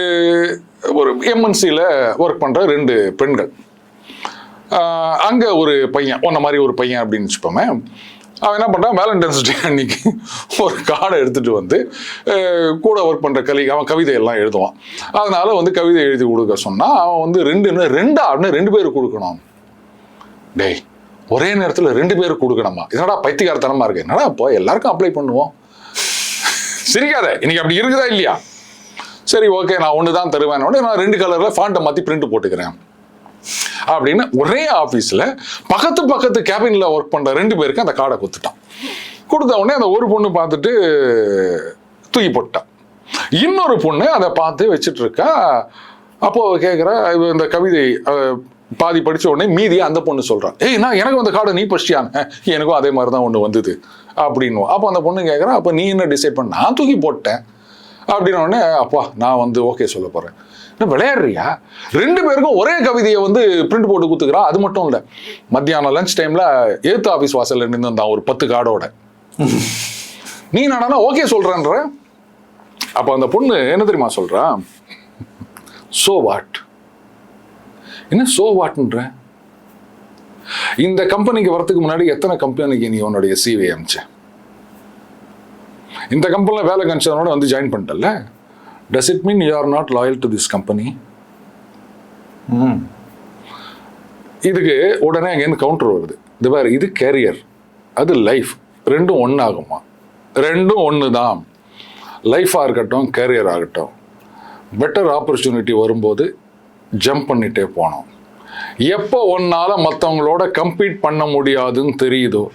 Speaker 2: ஒரு எம்என்சியில் ஒர்க் பண்ற 2 பெண்கள், அங்க ஒரு பையன், உன்ன மாதிரி ஒரு பையன் அப்படின்னு வச்சுப்போமே, அவன் என்ன பண்ணுறான், வேலண்டைன்ஸ் டே அன்னைக்கு ஒரு கார்டை எடுத்துகிட்டு வந்து கூட ஒர்க் பண்ணுற அவன் கவிதையெல்லாம் எழுதுவான். அதனால வந்து கவிதை எழுதி கொடுக்க சொன்னால் அவன் வந்து 2 பேர் கொடுக்கணும். டேய், ஒரே நேரத்தில் 2 பேருக்கு கொடுக்கணுமா? என்னடா பைத்தியக்காரத்தனமா இருக்கு, என்னடா இப்போ எல்லாருக்கும் அப்ளை பண்ணுவோம். சிரிக்காத, இன்னைக்கு அப்படி இருக்குதா இல்லையா? சரி, ஓகே, நான் 1 தான் தருவேன், நான் 2 கலரில் ஃபாண்ட்டை மாற்றி பிரிண்ட் போட்டுக்கிறேன் அப்படின்னு ஒரே ஆஃபீஸில் பக்கத்து கேபினில் ஒர்க் பண்ணுற 2 பேருக்கு அந்த கார்டை கொடுத்துட்டான். கொடுத்த உடனே அந்த ஒரு பொண்ணு பார்த்துட்டு தூக்கி போட்டான். இன்னொரு பொண்ணு அதை பார்த்து வச்சுட்டு இருக்கா. அப்போ கேட்குற, இந்த கவிதை பாதி படித்த உடனே மீதியை அந்த பொண்ணு சொல்கிறான், ஏய், நான் எனக்கு அந்த கார்டை நீ படிச்சியான்னு. எனக்கும் அதே மாதிரி தான் ஒன்று வந்தது அப்படின்னு. அப்போ அந்த பொண்ணு கேட்குறா, அப்போ நீ என்ன டிசைட் பண்ண? நான் தூக்கி போட்டேன் அப்படின்னு உடனே, அப்பா நான் வந்து ஓகே சொல்ல போகிறேன். என்ன விளையாடுறியா? 2 பேருக்கும் ஒரே கவிதையை வந்து பிரிண்ட் போட்டு கொடுத்துக்கிறா. அது மட்டும் இல்லை, மத்தியானம் லஞ்ச் டைம்ல ஏத்து ஆஃபீஸ் வாசல்ல நின்று வந்தான் ஒரு 10 கார்டோட. நீ நானா ஓகே சொல்றேன்ற. அப்ப அந்த பொண்ணு என்ன தெரியுமா சொல்றா, சோ வாட்? என்ன சோ வாட்ன்ற? இந்த கம்பெனிக்கு வரதுக்கு முன்னாடி எத்தனை கம்பெனிக்கு நீ உன்னுடைய CV அமிச்ச? இந்த கம்பெனியில் வேலை கன்சனோட வந்து join பண்ணிட்டல. Does it mean you are not loyal to this company? இதுக்கு உடனே அங்கேருந்து கவுண்டர் வருது. இது வேறு, இது கேரியர், அது லைஃப், 2 ஒன்று ஆகுமா? 2 ஒன்று தான். லைஃபாக இருக்கட்டும், கேரியர் ஆகட்டும், பெட்டர் ஆப்பர்ச்சுனிட்டி வரும்போது ஜம்ப் பண்ணிட்டே போனோம். எப்போ ஒன்னால் மற்றவங்களோட கம்பீட் பண்ண முடியாதுன்னு தெரியுதோ,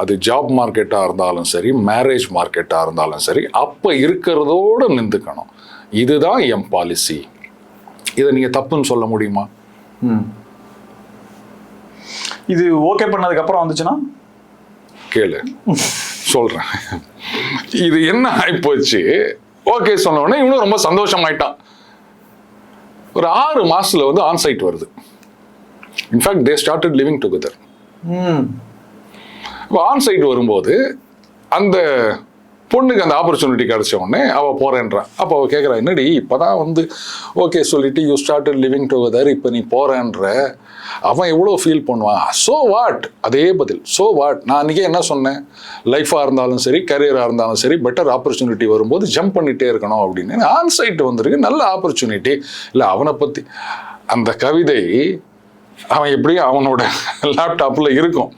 Speaker 2: அது ஜாப் மார்க்கெட்டாக இருந்தாலும் சரி, மேரேஜ் மார்க்கெட்டாக இருந்தாலும் சரி, அப்போ இருக்கிறதோடு நின்றுக்கணும். இதுதான் என் பாலிசி. இதை நீங்க தப்புன்னு சொல்ல முடியுமா?
Speaker 1: இது ஓகே பண்ணதுக்கு அப்புறம் வந்துச்சுன்னா
Speaker 2: கேளு, சொல்றேன். இது என்ன ஆயிப்போச்சு, ஓகே சொன்ன உடனே இவனும் ரொம்ப சந்தோஷமாயிட்டான். ஒரு 6 மாசத்துல வந்து ஆன்சைட் வருது. In fact they started living together. இப்போ ஆன்சைட் வரும்போது அந்த பொண்ணுக்கு அந்த ஆப்பர்ச்சுனிட்டி கிடைச்ச உடனே அவள் போகிறேன்றான். அப்போ அவள் கேட்குறா, என்னடி இப்போ தான் வந்து ஓகே சொல்லிட்டு யூ ஸ்டார்டட் லிவிங் டுகெதர், இப்போ நீ போகிறேன்ற. அவன் எவ்வளோ ஃபீல் பண்ணுவான். ஸோ வாட், அதே பதில், ஸோ வாட். நான் அன்றைக்கே என்ன சொன்னேன், லைஃபாக இருந்தாலும் சரி கரியராக இருந்தாலும் சரி பெட்டர் ஆப்பர்ச்சுனிட்டி வரும்போது ஜம்ப் பண்ணிகிட்டே இருக்கணும் அப்படின்னு. ஆன்சைட் வந்திருக்கு, நல்ல ஆப்பர்ச்சுனிட்டி. இல்லை அவனை பற்றி அந்த கவிதை அவன் எப்படியும் அவனோட லேப்டாப்பில் இருக்கும்,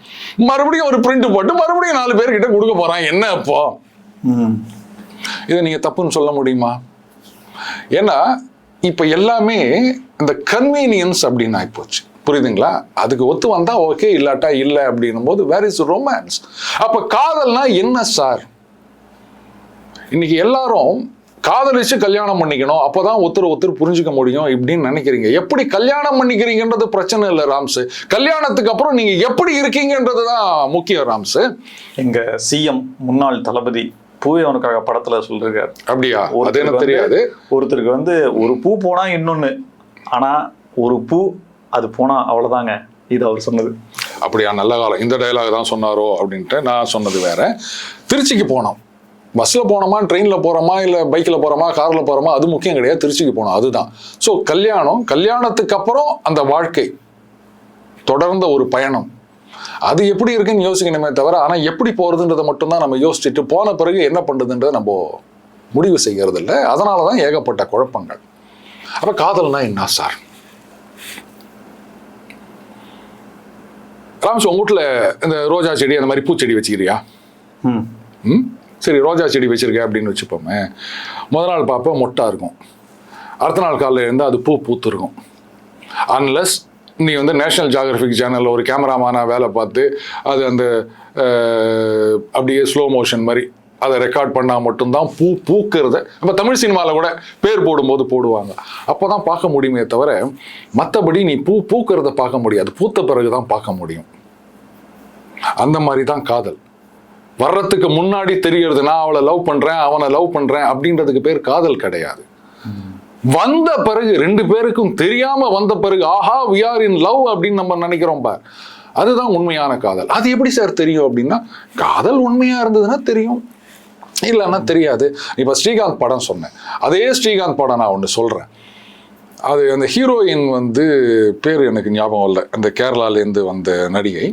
Speaker 2: மறுபடியும் ஒரு பிரிண்ட் போட்டு மறுபடியும் 4 பேர்கிட்ட கொடுக்க போகிறான். என்ன அப்போ இதை நீங்கள் தப்புன்னு சொல்ல முடியுமா? ஏன்னா இப்போ எல்லாமே இந்த கன்வீனியன்ஸ் அப்படின்னு ஆகிப்போச்சு, புரியுதுங்களா? அதுக்கு ஒத்து வந்தா ஓகே, இல்லாட்டா இல்லை அப்படின்னும் போது வேர் இஸ் ரொமான்ஸ்? அப்போ காதல்னா என்ன சார்? இன்னைக்கு எல்லாரும் காதலிச்சு கல்யாணம் பண்ணிக்கணும், அப்போதான் ஒருத்தர் புரிஞ்சுக்க முடியும் இப்படின்னு நினைக்கிறீங்க. எப்படி கல்யாணம் பண்ணிக்கிறீங்கன்றது பிரச்சனை இல்லை ராம்ஸ், கல்யாணத்துக்கு அப்புறம் நீங்க எப்படி இருக்கீங்கன்றது தான் முக்கியம் ராம்ஸ்.
Speaker 1: எங்க சிஎம் முன்னாள் தளபதி பூவே அவனுக்காக படத்துல சொல்லிருக்காரு.
Speaker 2: அப்படியா? அது எனக்கு தெரியாது.
Speaker 1: ஒருத்தருக்கு வந்து ஒரு பூ போனா இன்னொன்னு, ஆனா ஒரு பூ அது போனா அவ்வளவுதாங்க, இது அவர் சொன்னது.
Speaker 2: அப்படியா? நல்ல காலம். இந்த டயலாக் தான் சொன்னாரோ அப்படின்ட்டு நான் சொன்னது வேற. திருச்சிக்கு போனோம், பஸ்ல போனோமா, ட்ரெயின்ல போறோமா, இல்லை பைக்ல போறோமா, கார்ல போறோமா, அது முக்கியம் கிடையாது. திருச்சிக்கு போனோம், அதுதான். ஸோ கல்யாணத்துக்கு அப்புறம் அந்த வாழ்க்கை தொடர்ந்த ஒரு பயணம், அது எப்படி இருக்குன்னு யோசிக்கணுமே தவிர, ஆனால் எப்படி போறதுன்றதை மட்டும்தான் நம்ம யோசிச்சுட்டு போன பிறகு என்ன பண்றதுன்றதை நம்ம முடிவு செய்யறது இல்லை. அதனால தான் ஏகப்பட்ட குழப்பங்கள். அப்ப காதல்னா என்ன சார்? ராம்ஸ், உங்க வீட்டுல இந்த ரோஜா செடி அந்த மாதிரி பூச்செடி வச்சுக்கிறியா? சரி, ரோஜா செடி வச்சிருக்க அப்படின்னு வச்சுப்போமே. முதல் நாள் பார்ப்ப மொட்டா இருக்கும், அடுத்த நாள் காலையில் இருந்தால் அது பூத்து இருக்கும். அன்லஸ் நீ வந்து நேஷனல் ஜியோகிராஃபிக் சேனலில் ஒரு கேமராமேனா வேலை பார்த்து அது அந்த அப்படியே ஸ்லோ மோஷன் மாதிரி அதை ரெக்கார்ட் பண்ணால் மட்டும்தான் பூக்கிறத நம்ம தமிழ் சினிமாவில் கூட பேர் போடும்போது போடுவாங்க, அப்போ தான் பார்க்க முடியுமே தவிர மற்றபடி நீ பூக்கிறத பார்க்க முடியாது, பூத்த பிறகு தான் பார்க்க முடியும். அந்த மாதிரி தான் காதல். வர்றதுக்கு முன்னாடி தெரியறது நான் அவளை லவ் பண்றேன் அவனை லவ் பண்றேன் அப்படின்றதுக்கு பேர் காதல் கிடையாது. வந்த பிறகு 2 பேருக்கும் தெரியாம வந்த பிறகு ஆஹா we are in love அப்படின்னு நம்ம நினைக்கிறோம் பார், அதுதான் உண்மையான காதல். அது எப்படி சார் தெரியும் அப்படின்னா, காதல் உண்மையா இருந்ததுன்னா தெரியும், இல்லைன்னா தெரியாது. இப்ப ஸ்ரீகாந்த் படம் சொன்னேன், அதே ஸ்ரீகாந்த் படம் நான் ஒன்று சொல்றேன். அது அந்த ஹீரோயின் வந்து பேர் எனக்கு ஞாபகம் இல்லை, அந்த கேரளாலேருந்து வந்த நடிகை.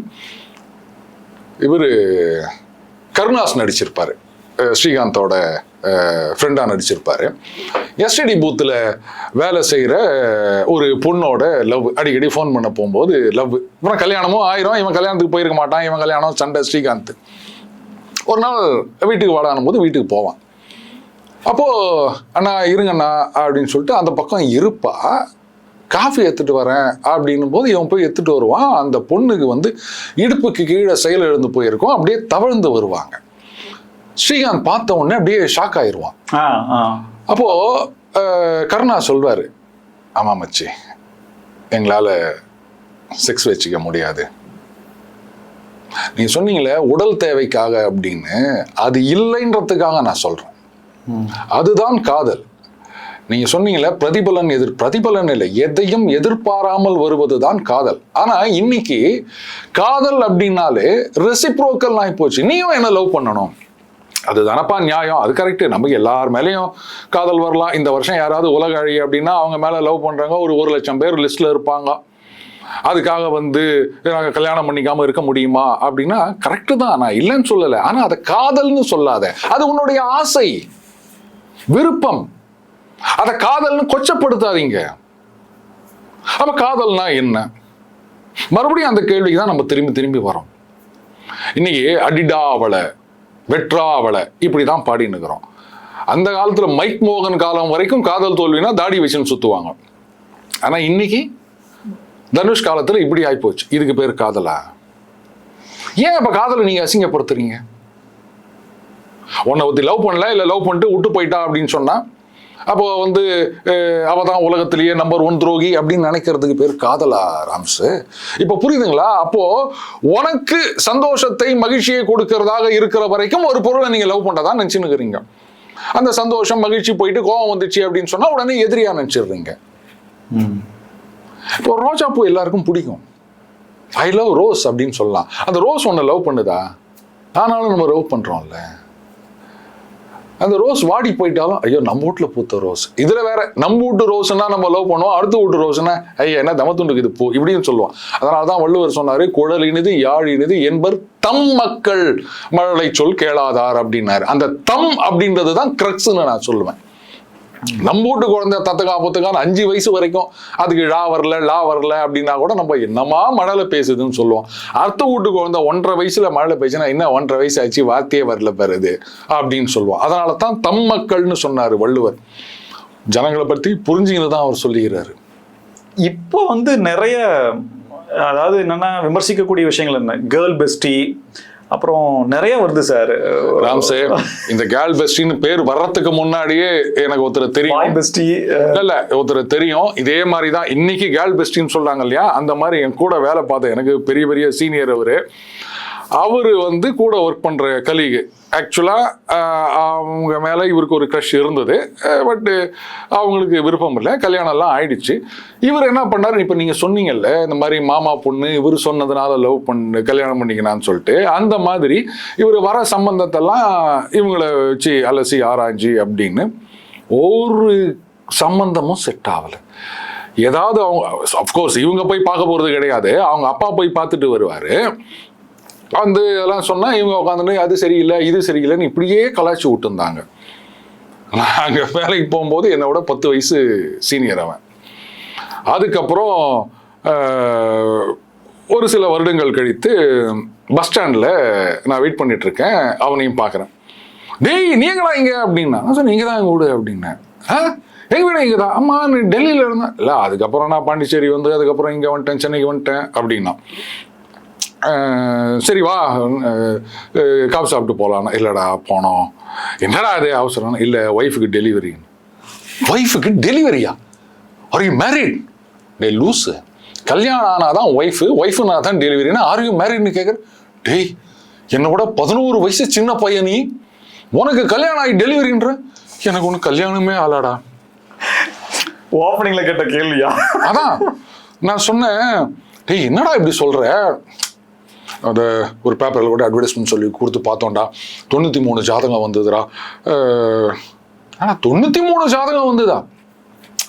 Speaker 2: இவர் கருணாஸ் நடிச்சிருப்பாரு, ஸ்ரீகாந்தோட ஃப்ரெண்டாக நடிச்சிருப்பாரு. எஸ்டிடி பூத்தில் வேலை செய்கிற ஒரு பொண்ணோட லவ், அடிக்கடி ஃபோன் பண்ண போகும்போது லவ். அப்புறம் கல்யாணமும் ஆயிரும், இவன் கல்யாணத்துக்கு போயிருக்க மாட்டான், இவன் கல்யாணம் சண்டை. ஸ்ரீகாந்த் ஒரு நாள் வீட்டுக்கு வாடானும் போது வீட்டுக்கு போவான். அப்போது அண்ணா இருங்கண்ணா அப்படின்னு சொல்லிட்டு அந்த பக்கம் இருப்பா, காஃபி எடுத்துட்டு வரேன் அப்படின்னும் போது இவன் போய் எடுத்துட்டு வருவான். அந்த பொண்ணுக்கு வந்து இடுப்புக்கு கீழே செயல் எழுந்து போயிருக்கும், அப்படியே தவழ்ந்து வருவாங்க. ஸ்ரீகாந்த் பார்த்த உடனே அப்படியே ஷாக் ஆயிடுவான். அப்போ கருணா சொல்வாரு, ஆமா மச்சி எங்களால செக்ஸ் வச்சுக்க முடியாது, நீ சொன்னீங்களே உடல் தேவைக்காக அப்படின்னு, அது இல்லைன்றதுக்காக நான் சொல்றேன், அதுதான் காதல். நீங்க சொன்னீங்களே பிரதிபலன் இல்லை, எதையும் எதிர்பாராமல் வருவதுதான் காதல். ஆனா இன்னைக்கு காதல் அப்படின்னாலே ரெசிப்ரோக்கல் ஆகி போச்சு. நீயும் என்ன லவ் பண்ணணும், அதுதானப்பா நியாயம், அது கரெக்ட். நமக்கு எல்லார் மேலேயும் காதல் வரலாம். இந்த வருஷம் யாராவது உலக அழகி அப்படின்னா அவங்க மேல லவ் பண்றாங்க, ஒரு 1,00,000 பேர் லிஸ்ட்ல இருப்பாங்க. அதுக்காக வந்து நாங்க கல்யாணம் பண்ணிக்காம இருக்க முடியுமா அப்படின்னா கரெக்டு தான், நான் இல்லைன்னு சொல்லலை. ஆனா அதை காதல்னு சொல்லாத, அது உன்னுடைய ஆசை விருப்பம், அதை காதல்னு கொச்சப்படுத்தாதீங்க. அப்ப காதல்னா என்ன? மறுபடியும் அந்த கேள்விக்கு தான் நம்ம திரும்பி வரோம். இன்னைக்கு அடிடா அவளை, வெற்றா அவளை, இப்படிதான் பாடின்னு இருக்கிறோம். அந்த காலத்துல மைக் மோகன் காலம் வரைக்கும் காதல் தோல்வினா தாடி வச்சுன்னு சுத்துவாங்க. ஆனா இன்னைக்கு தனுஷ் காலத்துல இப்படி ஆயிப்போச்சு. இதுக்கு பேர் காதலா? ஏன் அப்ப காதலை நீங்க அசிங்கப்படுத்துறீங்க? உன்னை ஒருத்தி லவ் பண்ணல, இல்ல லவ் பண்ணிட்டு விட்டு போயிட்டா அப்படின்னு சொன்னா அப்போ வந்து அவ தான் உலகத்திலேயே நம்பர் 1 துரோகி அப்படின்னு நினைக்கிறதுக்கு பேர் காதலா ராம்ஸ்? இப்ப புரியுதுங்களா? அப்போ உனக்கு சந்தோஷத்தை மகிழ்ச்சியை கொடுக்கறதாக இருக்கிற வரைக்கும் ஒரு பொருளை நீங்க லவ் பண்ணதான் நினைச்சுன்னுக்கிறீங்க. அந்த சந்தோஷம் மகிழ்ச்சி போயிட்டு கோபம் வந்துச்சு அப்படின்னு சொன்னா உடனே எதிரியா நினைச்சிடுறீங்க. இப்போ ரோஜா பூ எல்லாருக்கும் பிடிக்கும், ஐ லவ் ரோஸ் அப்படின்னு சொல்லலாம். அந்த ரோஸ் ஒன்ன லவ் பண்ணுதா? ஆனாலும் நம்ம லவ் பண்றோம்ல. அந்த ரோஸ் வாடி போயிட்டாலும் ஐயோ நம்ம வீட்டுல பூத்த ரோஸ். இதுல வேற நம்ம வீட்டு ரோஸ்னா நம்ம லவ் பண்ணுவோம், அடுத்த வீட்டு ரோஸ்னா ஐயா என்ன தமத்துண்டுக்கு இது பூ இப்படின்னு சொல்லுவோம். அதனாலதான் வள்ளுவர் சொன்னாரு, குழல் இனிது யாழ் இனிது என்பர் தம் மக்கள் மழலை சொல் கேளாதார் அப்படின்னாரு. அந்த தம் அப்படின்றதுதான் கிரக்ஸ்ன்னு நான் சொல்லுவேன். நம்ம வீட்டு குழந்தை தத்தகா புத்தகான்னு 5 வயசு வரைக்கும் அதுக்கு லா வரல அப்படின்னா கூட நம்ம என்னமா மழலை பேசுதுன்னு சொல்லுவோம். அடுத்த வீட்டு குழந்தை 1.5 வயசுல மழலை பேசுனா என்ன 1.5 வயசு ஆச்சு வார்த்தையே வரல பெறுது அப்படின்னு சொல்லுவோம். அதனால தான் தம் மக்கள்னு சொன்னாரு வள்ளுவர். ஜனங்களை பத்தி புரிஞ்சுக்கின்னு தான் அவர் சொல்லுகிறாரு.
Speaker 1: இப்போ வந்து நிறைய அதாவது என்னன்னா விமர்சிக்கக்கூடிய விஷயங்கள் என்ன, கேர்ள் பெஸ்டி அப்புறம் நிறைய வருது சார்.
Speaker 2: ராம்சே, இந்த கேர்ள் பெஸ்டின்னு பேர் வர்றதுக்கு முன்னாடியே எனக்கு ஒருத்தர் தெரியும்.
Speaker 1: பெஸ்டி
Speaker 2: இல்ல ஒருத்தர் தெரியும். இதே மாதிரிதான் இன்னைக்கு கேர்ள் பெஸ்டின்னு சொல்றாங்க இல்லையா, அந்த மாதிரி என் கூட வேலை பார்த்த எனக்கு பெரிய சீனியர் அவரு வந்து கூட ஒர்க் பண்ற கலீகு. ஆக்சுவலா அவங்க மேல இவருக்கு ஒரு க்ரஷ் இருந்தது, பட் அவங்களுக்கு விருப்பம் இல்லை, கல்யாணம் எல்லாம் ஆயிடுச்சு. இவர் என்ன பண்ணாரு, இப்ப நீங்க சொன்னீங்கல்ல இந்த மாதிரி மாமா பொண்ணு இவர் சொன்னதுனால லவ் பண்ணு கல்யாணம் பண்ணிக்கலான்னு சொல்லிட்டு, அந்த மாதிரி இவர் வர சம்பந்தத்தெல்லாம் இவங்களை வச்சு அலசி ஆராய்ச்சி அப்படின்னு ஒரு சம்பந்தமும் செட் ஆகல. ஏதாவது அவங்க அப்கோர்ஸ் இவங்க போய் பார்க்க போறது கிடையாது, அவங்க அப்பா போய் பார்த்துட்டு வருவாரு. வந்து இதெல்லாம் சொன்னா இவங்க உட்காந்துட்டு அது சரியில்லை இது சரியில்லைன்னு இப்படியே கலாய்ச்சி விட்டுருந்தாங்க. நாங்க வேலைக்கு போகும்போது என்னோட 10 வயசு சீனியர் அவன். அதுக்கப்புறம் ஒரு சில வருடங்கள் கழித்து பஸ் ஸ்டாண்டில் நான் வெயிட் பண்ணிட்டு இருக்கேன், அவனையும் பார்க்குறேன். டேய் நீங்களா இங்க அப்படின்னா, சார் நீங்க தான் எங்க வீடு அப்படின்னேன். எங்க வீடு இங்கே தான். அம்மா நீ டெல்லியில இருந்தேன். இல்லை அதுக்கப்புறம் நான் பாண்டிச்சேரி வந்து அதுக்கப்புறம் இங்கே வந்துட்டேன், சென்னைக்கு வந்துட்டேன் அப்படின்னா. சரி வா காஃபி சாப்பிட்டு போகலான்னா. இல்லைடா போனோம். என்னடா அது அவசரம்? இல்லை ஒய்ஃபுக்கு டெலிவரி. ஒய்ஃபுக்கு டெலிவரியா? Are you married? Day loose, கல்யாணம் ஆனாதான் ஒய்ஃபுனா தான் டெலிவரினா ஆர் யூ மேரிட்னு கேட்குற. டேய் என்னோட 11 வயசு சின்ன பையன் நீ, உனக்கு கல்யாணம் ஆகி டெலிவரின்ற? எனக்கு ஒன்றும் கல்யாணமே ஆளாடா.
Speaker 1: ஓப்பனிங்ல கேட்ட கேள்வியா?
Speaker 2: அதான் நான் சொன்னேன், டேய் என்னடா இப்படி சொல்ற? அதை ஒரு பேப்பரில் கூட அட்வர்டைஸ்மெண்ட் சொல்லி கொடுத்து பார்த்தோம்டா, 93 ஜாதகம் வந்ததுடா. ஆனால் 93 ஜாதகம் வந்ததா?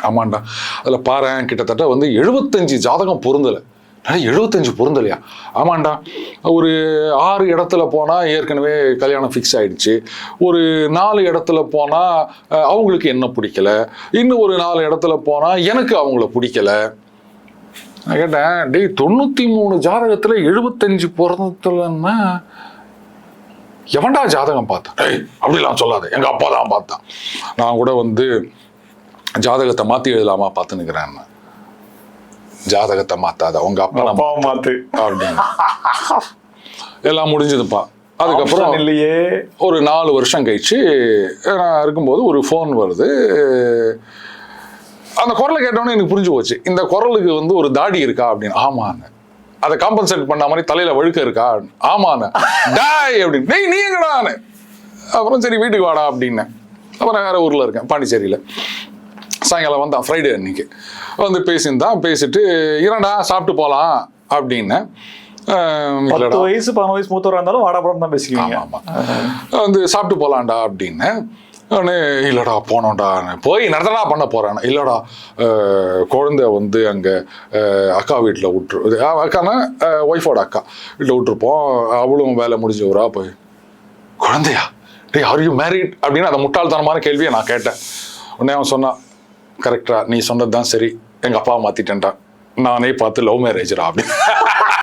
Speaker 2: ஆமாண்டா. அதில் பாரு கிட்டத்தட்ட வந்து 75 ஜாதகம் பொருந்தலை. 75 பொருந்தலையா? ஆமாண்டா. ஒரு 6 இடத்துல போனால் ஏற்கனவே கல்யாணம் ஃபிக்ஸ் ஆயிடுச்சு, ஒரு 4 இடத்துல போனால் அவங்களுக்கு என்ன பிடிக்கல, இன்னும் ஒரு 4 இடத்துல போனால் எனக்கு அவங்கள பிடிக்கல. நான் கேட்டேன், டேய் 93 ஜாதகத்துல 75 பொருத்தலன்னா எவன்டா ஜாதகம் பார்த்தேன்? டேய் அப்படிலாம் சொல்லாத, எங்க அப்பா தான் பார்த்தான். நான் கூட வந்து ஜாதகத்தை மாத்தி எழுதலாமா பார்த்துன்னுக்கிறேன். ஜாதகத்தை மாத்தாத, உங்க அப்பா
Speaker 1: மாத்து
Speaker 2: அப்படின்னு எல்லாம் முடிஞ்சதுப்பா. அதுக்கப்புறம்
Speaker 1: இல்லையே
Speaker 2: ஒரு 4 வருஷம் கழிச்சு நான் இருக்கும்போது ஒரு ஃபோன் வருது. அந்த குரலை கேட்டோன்னே எனக்கு புரிஞ்சு போச்சு, இந்த குரலுக்கு வந்து ஒரு தாடி இருக்கா அப்படின்னு. ஆமாண்ணே. அதை காம்பன்சேட் பண்ண மாதிரி தலையில வழுக்க இருக்கா? ஆமாண்ணே. டாய் அப்படின்னு. டேய் நீ எங்கடான்னு. அப்புறம் சரி வீட்டுக்கு வாடா அப்படின்னேன். அப்புறம் வேற ஊர்ல இருக்கேன், பாண்டிச்சேரியில. சாயங்காலம் வந்தான், ஃப்ரைடே அன்னைக்கு வந்து பேசிட்டு இரண்டா சாப்பிட்டு போகலாம் அப்படின்னு.
Speaker 1: 10 வயசு 11 வயசு மூத்தவராக இருந்தாலும் வாடாப்படம் தான் பேசிக்குவீங்க.
Speaker 2: ஆமா வந்து சாப்பிட்டு போகலான்டா அப்படின்னு. இல்லடா போனோம்டா, போய் நடத்தடா பண்ண போறேன். இல்லடா குழந்தை வந்து அங்கே அக்கா வீட்டில் விட்டுரு, அக்கானா ஒய்ஃபோட அக்கா வீட்டில் விட்டுருப்போம், அவளும் வேலை முடிஞ்சவரா. போய் குழந்தையா? டேய் ஆர் யூ மேரிட் அப்படின்னு அந்த முட்டாள்தனமான கேள்வியை நான் கேட்டேன். உடனே அவன் சொன்னான், கரெக்டா நீ சொன்னது தான் சரி, எங்கள் அப்பா மாற்றிட்டேன்டா, நானே பார்த்து லவ் மேரேஜ்ரா அப்படின்னு.